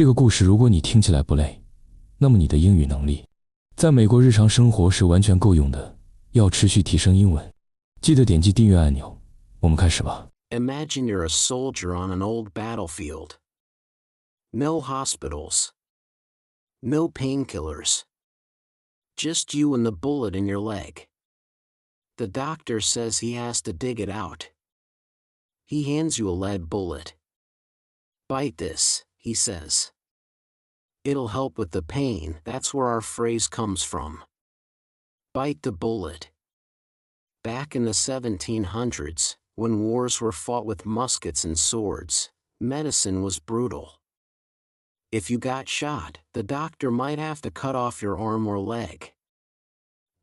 这个故事如果你听起来不累，那么你的英语能力在美国日常生活是完全够用的。要持续提升英文，记得点击订阅按钮。我们开始吧。 Imagine you're a soldier on an old battlefield. No hospitals. No painkillers. Just you and the bullet in your leg. The doctor says he has to dig it out. He hands you a lead bullet. Bite this, he says. It'll help with the pain. That's where our phrase comes from. Bite the bullet. Back in the 1700s, when wars were fought with muskets and swords, medicine was brutal. If you got shot, the doctor might have to cut off your arm or leg.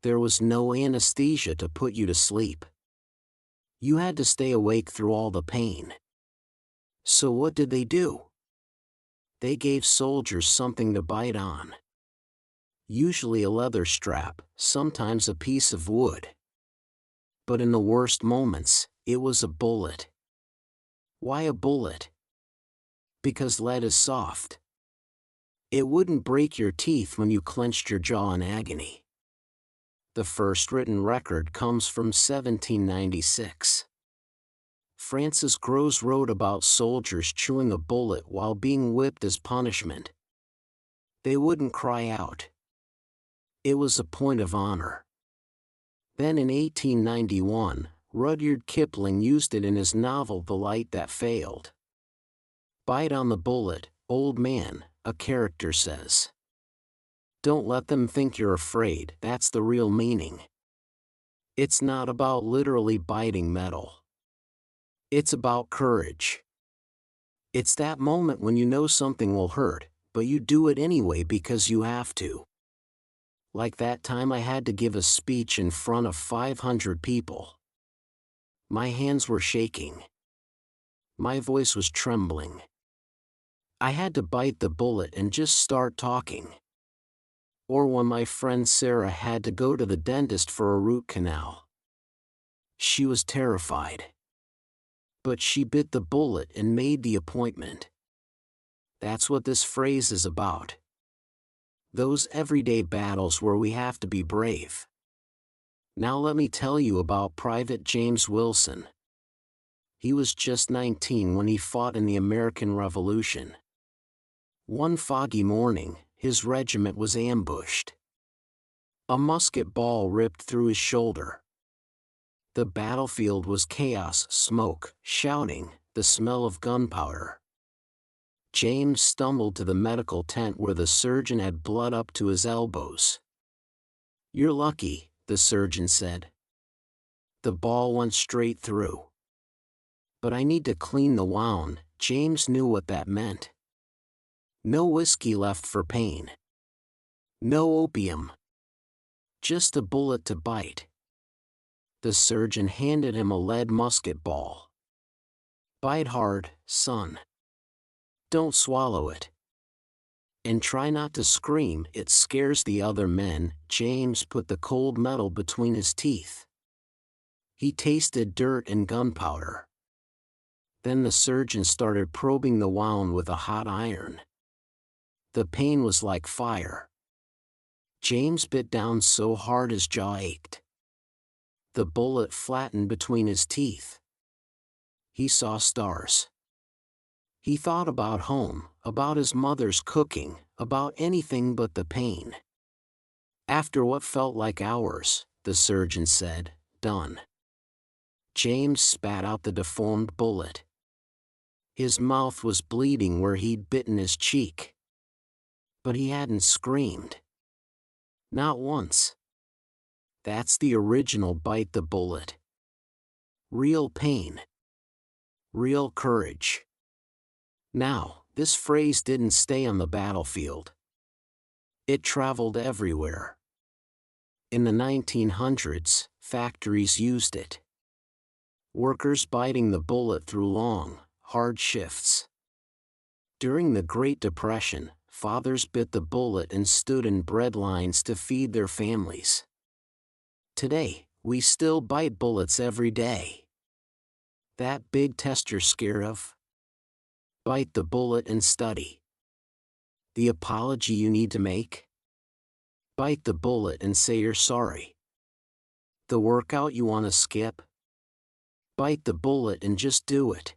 There was no anesthesia to put you to sleep. You had to stay awake through all the pain. So what did they do? They gave soldiers something to bite on. Usually a leather strap, sometimes a piece of wood. But in the worst moments, it was a bullet. Why a bullet? Because lead is soft. It wouldn't break your teeth when you clenched your jaw in agony. The first written record comes from 1796. Francis Groves wrote about soldiers chewing a bullet while being whipped as punishment. They wouldn't cry out. It was a point of honor. Then in 1891, Rudyard Kipling used it in his novel The Light That Failed. Bite on the bullet, old man, a character says. Don't let them think you're afraid, that's the real meaning. It's not about literally biting metal. It's about courage. It's that moment when you know something will hurt, but you do it anyway because you have to. Like that time I had to give a speech in front of 500 people. My hands were shaking. My voice was trembling. I had to bite the bullet and just start talking. Or when my friend Sarah had to go to the dentist for a root canal. She was terrified. But she bit the bullet and made the appointment. That's what this phrase is about. Those everyday battles where we have to be brave. Now let me tell you about Private James Wilson. He was just 19 when he fought in the American Revolution. One foggy morning, his regiment was ambushed. A musket ball ripped through his shoulder. The battlefield was chaos, smoke, shouting, the smell of gunpowder. James stumbled to the medical tent where the surgeon had blood up to his elbows. You're lucky, the surgeon said. The ball went straight through. But I need to clean the wound. James knew what that meant. No whiskey left for pain. No opium. Just a bullet to bite. The surgeon handed him a lead musket ball. Bite hard, son. Don't swallow it. And try not to scream, it scares the other men. James put the cold metal between his teeth. He tasted dirt and gunpowder. Then the surgeon started probing the wound with a hot iron. The pain was like fire. James bit down so hard his jaw ached. The bullet flattened between his teeth. He saw stars. He thought about home, about his mother's cooking, about anything but the pain. After what felt like hours, the surgeon said, "Done." James spat out the deformed bullet. His mouth was bleeding where he'd bitten his cheek. But he hadn't screamed. Not once. That's the original bite the bullet. Real pain. Real courage. Now, this phrase didn't stay on the battlefield. It traveled everywhere. In the 1900s, factories used it. Workers biting the bullet through long, hard shifts. During the Great Depression, fathers bit the bullet and stood in bread lines to feed their families. Today, we still bite bullets every day. That big test you're scared of? Bite the bullet and study. The apology you need to make? Bite the bullet and say you're sorry. The workout you want to skip? Bite the bullet and just do it.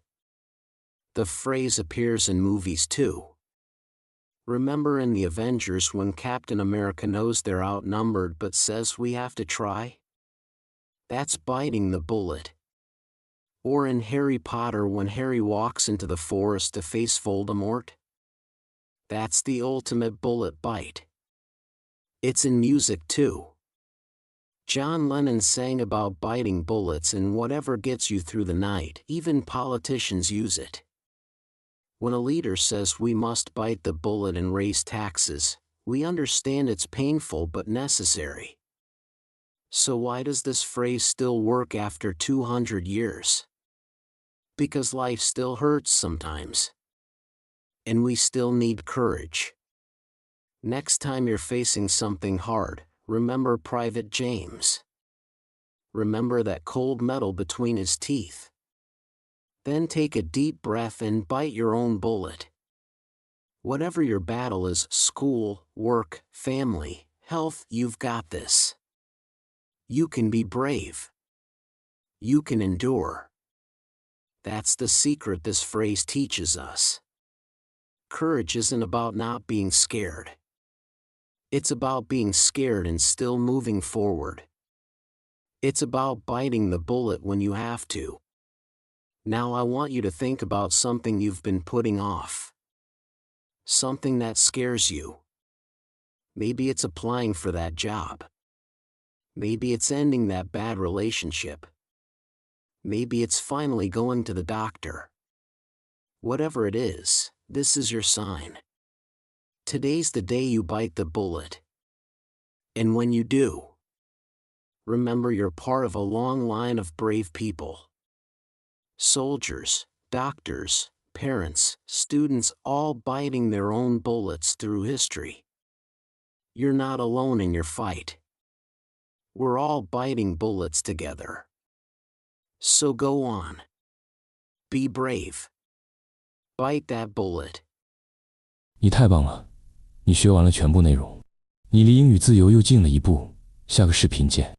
The phrase appears in movies too. Remember in The Avengers when Captain America knows they're outnumbered but says we have to try? That's biting the bullet. Or in Harry Potter when Harry walks into the forest to face Voldemort? That's the ultimate bullet bite. It's in music too. John Lennon sang about biting bullets in Whatever Gets You Through the Night. Even politicians use it. When a leader says we must bite the bullet and raise taxes, we understand it's painful but necessary. So why does this phrase still work after 200 years? Because life still hurts sometimes. And we still need courage. Next time you're facing something hard, remember Private James. Remember that cold metal between his teeth. Then take a deep breath and bite your own bullet. Whatever your battle is, school, work, family, health, you've got this. You can be brave. You can endure. That's the secret this phrase teaches us. Courage isn't about not being scared. It's about being scared and still moving forward. It's about biting the bullet when you have to. Now I want you to think about something you've been putting off. Something that scares you. Maybe it's applying for that job. Maybe it's ending that bad relationship. Maybe it's finally going to the doctor. Whatever it is, this is your sign. Today's the day you bite the bullet. And when you do, remember you're part of a long line of brave people. Soldiers, doctors, parents, students, all biting their own bullets through history. You're not alone in your fight. We're all biting bullets together. So go on. Be brave. Bite that bullet. 你太棒了，你学完了全部内容，你离英语自由又近了一步。下个视频见。